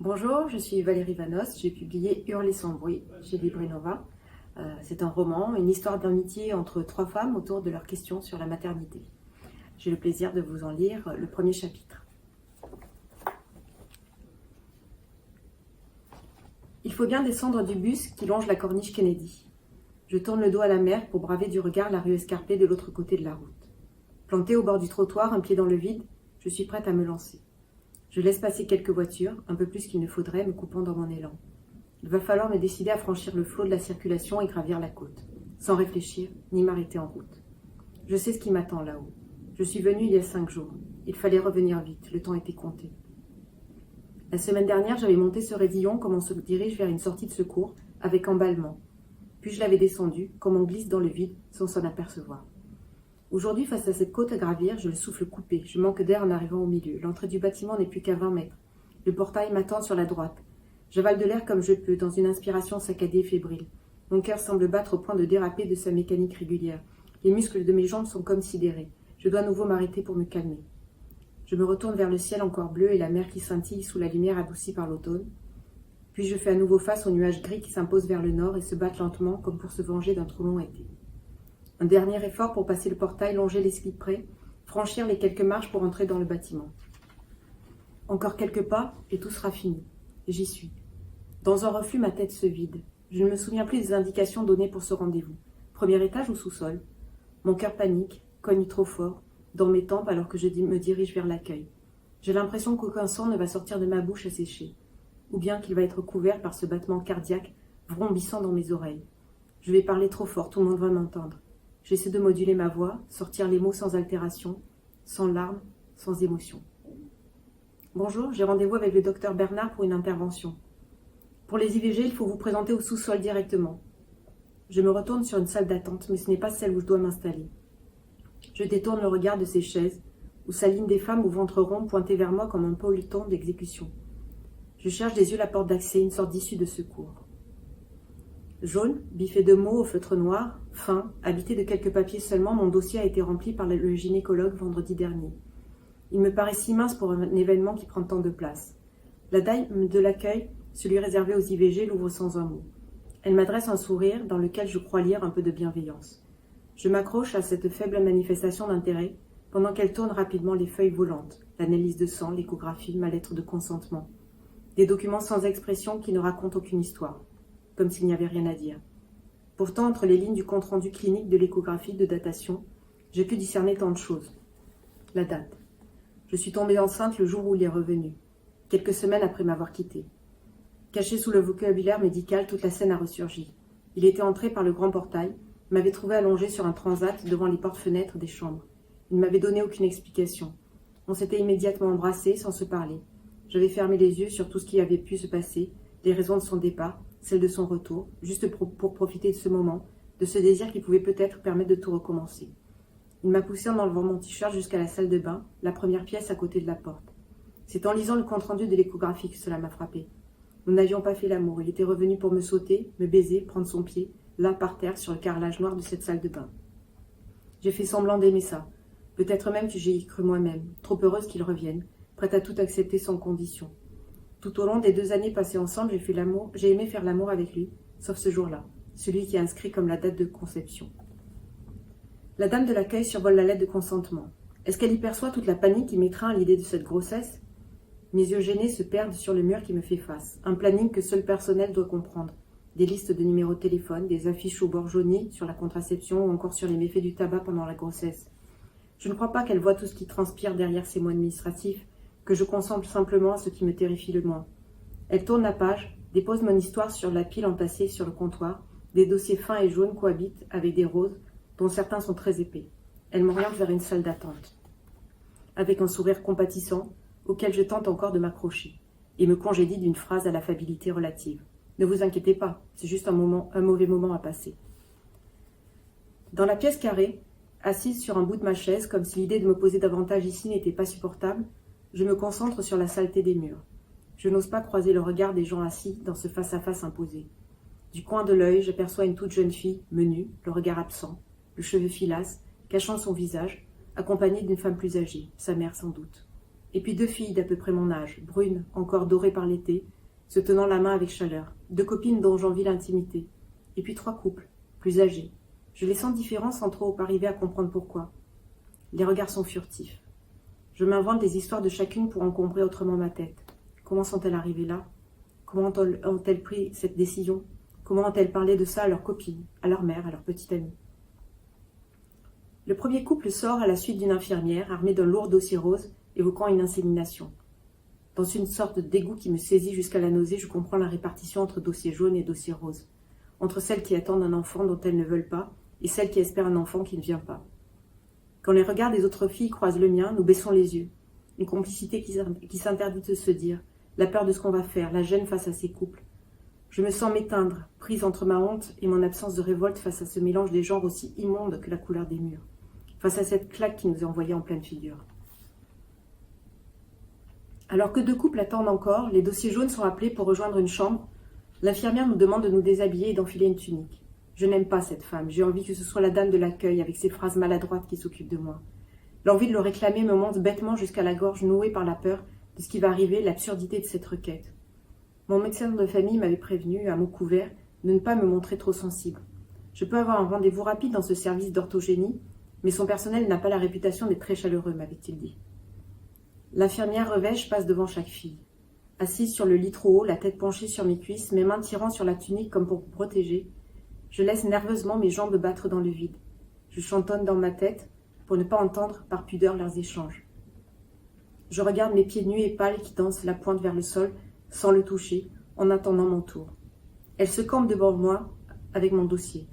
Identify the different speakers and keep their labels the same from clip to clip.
Speaker 1: Bonjour, je suis Valérie Vanos, j'ai publié Hurler sans bruit chez Librairie Nova. C'est un roman, une histoire d'amitié entre trois femmes autour de leurs questions sur la maternité. J'ai le plaisir de vous en lire le premier chapitre. Il faut bien descendre du bus qui longe la corniche Kennedy. Je tourne le dos à la mer pour braver du regard la rue escarpée de l'autre côté de la route. Plantée au bord du trottoir, un pied dans le vide, je suis prête à me lancer. Je laisse passer quelques voitures, un peu plus qu'il ne faudrait, me coupant dans mon élan. Il va falloir me décider à franchir le flot de la circulation et gravir la côte, sans réfléchir ni m'arrêter en route. Je sais ce qui m'attend là-haut. Je suis venue il y a 5 jours. Il fallait revenir vite, le temps était compté. La semaine dernière, j'avais monté ce raidillon comme on se dirige vers une sortie de secours, avec emballement. Puis je l'avais descendu, comme on glisse dans le vide, sans s'en apercevoir. Aujourd'hui, face à cette côte à gravir, je le souffle coupé. Je manque d'air en arrivant au milieu. L'entrée du bâtiment n'est plus qu'à 20 mètres. Le portail m'attend sur la droite. J'avale de l'air comme je peux, dans une inspiration saccadée et fébrile. Mon cœur semble battre au point de déraper de sa mécanique régulière. Les muscles de mes jambes sont comme sidérés. Je dois à nouveau m'arrêter pour me calmer. Je me retourne vers le ciel encore bleu et la mer qui scintille sous la lumière adoucie par l'automne. Puis je fais à nouveau face aux nuages gris qui s'imposent vers le nord et se battent lentement comme pour se venger d'un trop long été. Un dernier effort pour passer le portail, longer les cyprès, franchir les quelques marches pour entrer dans le bâtiment. Encore quelques pas et tout sera fini. J'y suis. Dans un reflux, ma tête se vide. Je ne me souviens plus des indications données pour ce rendez-vous. Premier étage ou sous-sol? Mon cœur panique, cogne trop fort, dans mes tempes alors que je me dirige vers l'accueil. J'ai l'impression qu'aucun sang ne va sortir de ma bouche à sécher, ou bien qu'il va être couvert par ce battement cardiaque vrombissant dans mes oreilles. Je vais parler trop fort, tout le monde va m'entendre. J'essaie de moduler ma voix, sortir les mots sans altération, sans larmes, sans émotion. Bonjour, j'ai rendez-vous avec le docteur Bernard pour une intervention. Pour les IVG, il faut vous présenter au sous-sol directement. Je me retourne sur une salle d'attente, mais ce n'est pas celle où je dois m'installer. Je détourne le regard de ces chaises, où s'alignent des femmes au ventre rond pointées vers moi comme un peloton d'exécution. Je cherche des yeux la porte d'accès, une sorte d'issue de secours. Jaune, biffé de mots au feutre noir, fin, habité de quelques papiers seulement, mon dossier a été rempli par le gynécologue vendredi dernier. Il me paraît si mince pour un événement qui prend tant de place. La dame de l'accueil, celui réservé aux IVG, l'ouvre sans un mot. Elle m'adresse un sourire dans lequel je crois lire un peu de bienveillance. Je m'accroche à cette faible manifestation d'intérêt pendant qu'elle tourne rapidement les feuilles volantes, l'analyse de sang, l'échographie, ma lettre de consentement. Des documents sans expression qui ne racontent aucune histoire, comme s'il n'y avait rien à dire. Pourtant, entre les lignes du compte-rendu clinique de l'échographie de datation, j'ai pu discerner tant de choses. La date. Je suis tombée enceinte le jour où il est revenu, quelques semaines après m'avoir quittée. Caché sous le vocabulaire médical, toute la scène a ressurgi. Il était entré par le grand portail, m'avait trouvé allongé sur un transat devant les portes-fenêtres des chambres. Il ne m'avait donné aucune explication. On s'était immédiatement embrassés sans se parler. J'avais fermé les yeux sur tout ce qui avait pu se passer, les raisons de son départ, celles de son retour, juste pour profiter de ce moment, de ce désir qui pouvait peut-être permettre de tout recommencer. Il m'a poussé en enlevant mon t-shirt jusqu'à la salle de bain, la première pièce à côté de la porte. C'est en lisant le compte-rendu de l'échographie que cela m'a frappé. Nous n'avions pas fait l'amour, il était revenu pour me sauter, me baiser, prendre son pied, là par terre sur le carrelage noir de cette salle de bain. J'ai fait semblant d'aimer ça, peut-être même que j'y ai cru moi-même, trop heureuse qu'il revienne, prête à tout accepter sans condition. Tout au long des 2 années passées ensemble, j'ai aimé faire l'amour avec lui, sauf ce jour-là, celui qui est inscrit comme la date de conception. La dame de l'accueil survole la lettre de consentement. Est-ce qu'elle y perçoit toute la panique qui m'étreint à l'idée de cette grossesse? Mes yeux gênés se perdent sur le mur qui me fait face, un planning que seul le personnel doit comprendre. Des listes de numéros de téléphone, des affiches au bord jaunis sur la contraception ou encore sur les méfaits du tabac pendant la grossesse. Je ne crois pas qu'elle voit tout ce qui transpire derrière ces mots administratifs, que je concentre simplement à ce qui me terrifie le moins. Elle tourne la page, dépose mon histoire sur la pile entassée sur le comptoir, des dossiers fins et jaunes cohabitent avec des roses, dont certains sont très épais. Elle m'oriente vers une salle d'attente, avec un sourire compatissant, auquel je tente encore de m'accrocher, et me congédie d'une phrase à l'affabilité relative. Ne vous inquiétez pas, c'est juste un mauvais moment à passer. Dans la pièce carrée, assise sur un bout de ma chaise, comme si l'idée de me poser davantage ici n'était pas supportable, je me concentre sur la saleté des murs. Je n'ose pas croiser le regard des gens assis dans ce face-à-face imposé. Du coin de l'œil, j'aperçois une toute jeune fille, menue, le regard absent, le cheveu filasse, cachant son visage, accompagnée d'une femme plus âgée, sa mère sans doute. Et puis 2 filles d'à peu près mon âge, brunes, encore dorées par l'été, se tenant la main avec chaleur. 2 copines dont j'envie l'intimité. Et puis 3 couples, plus âgés. Je les sens différents sans trop arriver à comprendre pourquoi. Les regards sont furtifs. Je m'invente des histoires de chacune pour encombrer autrement ma tête. Comment sont-elles arrivées là? Comment ont-elles pris cette décision? Comment ont-elles parlé de ça à leurs copines, à leur mère, à leur petite amie? Le premier couple sort à la suite d'une infirmière armée d'un lourd dossier rose évoquant une insémination. Dans une sorte de dégoût qui me saisit jusqu'à la nausée, je comprends la répartition entre dossier jaune et dossier rose, entre celles qui attendent un enfant dont elles ne veulent pas et celles qui espèrent un enfant qui ne vient pas. Quand les regards des autres filles croisent le mien, nous baissons les yeux. Une complicité qui s'interdit de se dire, la peur de ce qu'on va faire, la gêne face à ces couples. Je me sens m'éteindre, prise entre ma honte et mon absence de révolte face à ce mélange des genres aussi immonde que la couleur des murs, face à cette claque qui nous est envoyée en pleine figure. Alors que 2 couples attendent encore, les dossiers jaunes sont appelés pour rejoindre une chambre. L'infirmière nous demande de nous déshabiller et d'enfiler une tunique. Je n'aime pas cette femme, j'ai envie que ce soit la dame de l'accueil avec ses phrases maladroites qui s'occupe de moi. L'envie de le réclamer me monte bêtement jusqu'à la gorge nouée par la peur de ce qui va arriver, l'absurdité de cette requête. Mon médecin de famille m'avait prévenu, à mot couvert, de ne pas me montrer trop sensible. Je peux avoir un rendez-vous rapide dans ce service d'orthogénie, mais son personnel n'a pas la réputation d'être très chaleureux, m'avait-il dit. L'infirmière revêche passe devant chaque fille. Assise sur le lit trop haut, la tête penchée sur mes cuisses, mes mains tirant sur la tunique comme pour me protéger, je laisse nerveusement mes jambes battre dans le vide. Je chantonne dans ma tête pour ne pas entendre par pudeur leurs échanges. Je regarde mes pieds nus et pâles qui dansent la pointe vers le sol sans le toucher, en attendant mon tour. Elle se campe devant moi avec mon dossier,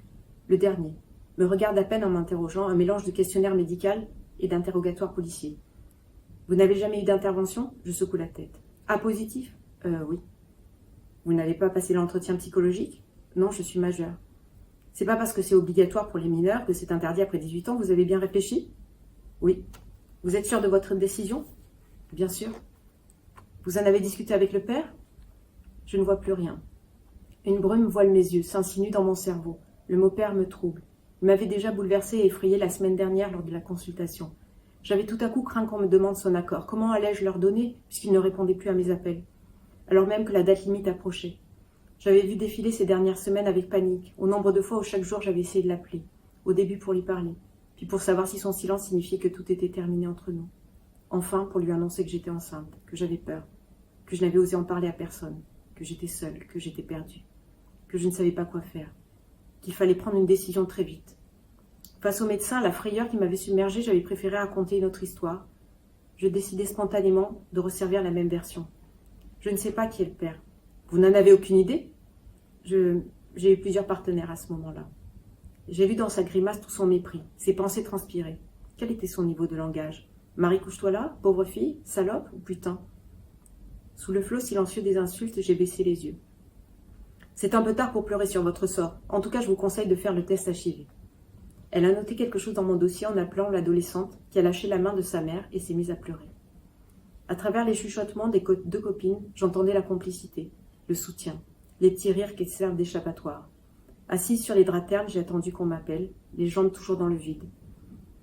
Speaker 1: le dernier, me regarde à peine en m'interrogeant, un mélange de questionnaire médical et d'interrogatoire policier. Vous n'avez jamais eu d'intervention? Je secoue la tête. Ah, positif? Oui. Vous n'avez pas passé l'entretien psychologique? Non, je suis majeure. C'est pas parce que c'est obligatoire pour les mineurs que c'est interdit après 18 ans, vous avez bien réfléchi? Oui. Vous êtes sûr de votre décision? Bien sûr. Vous en avez discuté avec le père? Je ne vois plus rien. Une brume voile mes yeux, s'insinue dans mon cerveau. Le mot père me trouble. Il m'avait déjà bouleversée et effrayée la semaine dernière lors de la consultation. J'avais tout à coup craint qu'on me demande son accord. Comment allais-je leur donner, puisqu'il ne répondait plus à mes appels, alors même que la date limite approchait? J'avais vu défiler ces dernières semaines avec panique, au nombre de fois où chaque jour j'avais essayé de l'appeler, au début pour lui parler, puis pour savoir si son silence signifiait que tout était terminé entre nous. Enfin, pour lui annoncer que j'étais enceinte, que j'avais peur, que je n'avais osé en parler à personne, que j'étais seule, que j'étais perdue, que je ne savais pas quoi faire, qu'il fallait prendre une décision très vite. Face au médecin, à la frayeur qui m'avait submergée, j'avais préféré raconter une autre histoire. Je décidai spontanément de resservir la même version. Je ne sais pas qui est le père. Vous n'en avez aucune idée? J'ai eu plusieurs partenaires à ce moment-là. J'ai vu dans sa grimace tout son mépris, ses pensées transpiraient. Quel était son niveau de langage? Marie, couche-toi là, pauvre fille, salope ou putain? Sous le flot silencieux des insultes, j'ai baissé les yeux. C'est un peu tard pour pleurer sur votre sort. En tout cas, je vous conseille de faire le test HIV. Elle a noté quelque chose dans mon dossier en appelant l'adolescente qui a lâché la main de sa mère et s'est mise à pleurer. À travers les chuchotements des 2 copines, j'entendais la complicité, le soutien, les petits rires qui servent d'échappatoire. Assise sur les draps ternes, j'ai attendu qu'on m'appelle, les jambes toujours dans le vide.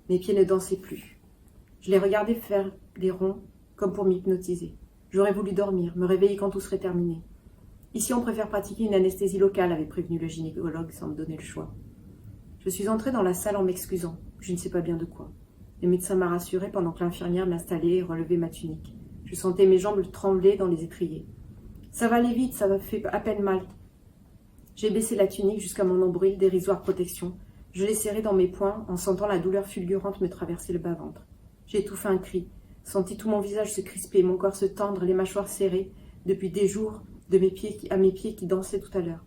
Speaker 1: Mes pieds ne dansaient plus. Je les regardais faire des ronds comme pour m'hypnotiser. J'aurais voulu dormir, me réveiller quand tout serait terminé. Ici, on préfère pratiquer une anesthésie locale, avait prévenu le gynécologue sans me donner le choix. Je suis entrée dans la salle en m'excusant, je ne sais pas bien de quoi. Le médecin m'a rassurée pendant que l'infirmière m'installait et relevait ma tunique. Je sentais mes jambes trembler dans les étriers. Ça va aller vite, ça m'a fait à peine mal. J'ai baissé la tunique jusqu'à mon nombril, dérisoire protection. Je l'ai serrée dans mes poings en sentant la douleur fulgurante me traverser le bas-ventre. J'ai étouffé un cri, senti tout mon visage se crisper, mon corps se tendre, les mâchoires serrées, depuis des jours, de mes pieds à mes pieds qui dansaient tout à l'heure.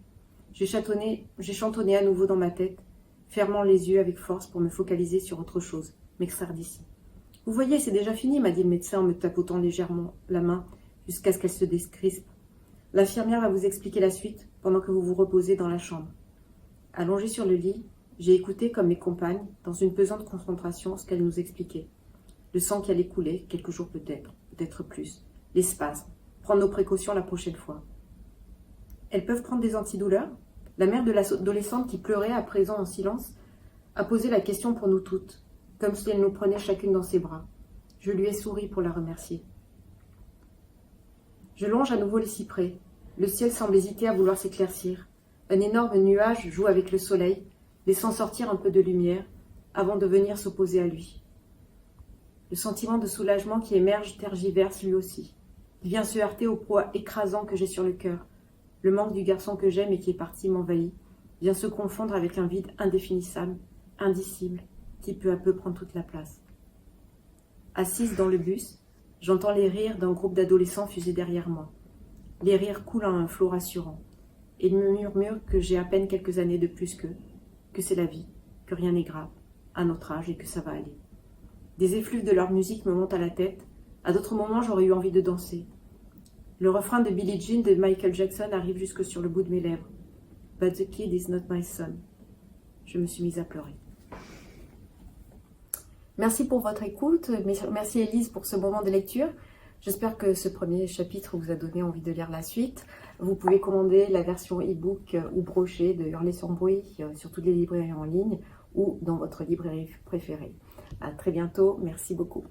Speaker 1: J'ai chantonné à nouveau dans ma tête, fermant les yeux avec force pour me focaliser sur autre chose, m'extraire d'ici. « Vous voyez, c'est déjà fini, m'a dit le médecin en me tapotant légèrement la main jusqu'à ce qu'elle se décrispe. L'infirmière va vous expliquer la suite pendant que vous vous reposez dans la chambre. » Allongée sur le lit, j'ai écouté comme mes compagnes, dans une pesante concentration, ce qu'elle nous expliquait. Le sang qui allait couler, quelques jours peut-être plus. Les spasmes. Prendre nos précautions la prochaine fois. Elles peuvent prendre des antidouleurs? La mère de l'adolescente qui pleurait à présent en silence a posé la question pour nous toutes, comme si elle nous prenait chacune dans ses bras. Je lui ai souri pour la remercier. Je longe à nouveau les cyprès. Le ciel semble hésiter à vouloir s'éclaircir. Un énorme nuage joue avec le soleil, laissant sortir un peu de lumière, avant de venir s'opposer à lui. Le sentiment de soulagement qui émerge tergiverse lui aussi. Il vient se heurter au poids écrasant que j'ai sur le cœur. Le manque du garçon que j'aime et qui est parti m'envahit, vient se confondre avec un vide indéfinissable, indicible, qui peu à peu prend toute la place. Assise dans le bus, j'entends les rires d'un groupe d'adolescents fusés derrière moi. Les rires coulent en un flot rassurant. Et ils me murmurent que j'ai à peine quelques années de plus qu'eux, que c'est la vie, que rien n'est grave, à notre âge et que ça va aller. Des effluves de leur musique me montent à la tête. À d'autres moments, j'aurais eu envie de danser. Le refrain de Billie Jean de Michael Jackson arrive jusque sur le bout de mes lèvres. But the kid is not my son. Je me suis mise à pleurer. Merci pour votre écoute. Merci Élise pour ce moment de lecture. J'espère que ce premier chapitre vous a donné envie de lire la suite. Vous pouvez commander la version e-book ou brochée de Hurler sans bruit sur toutes les librairies en ligne ou dans votre librairie préférée. À très bientôt. Merci beaucoup.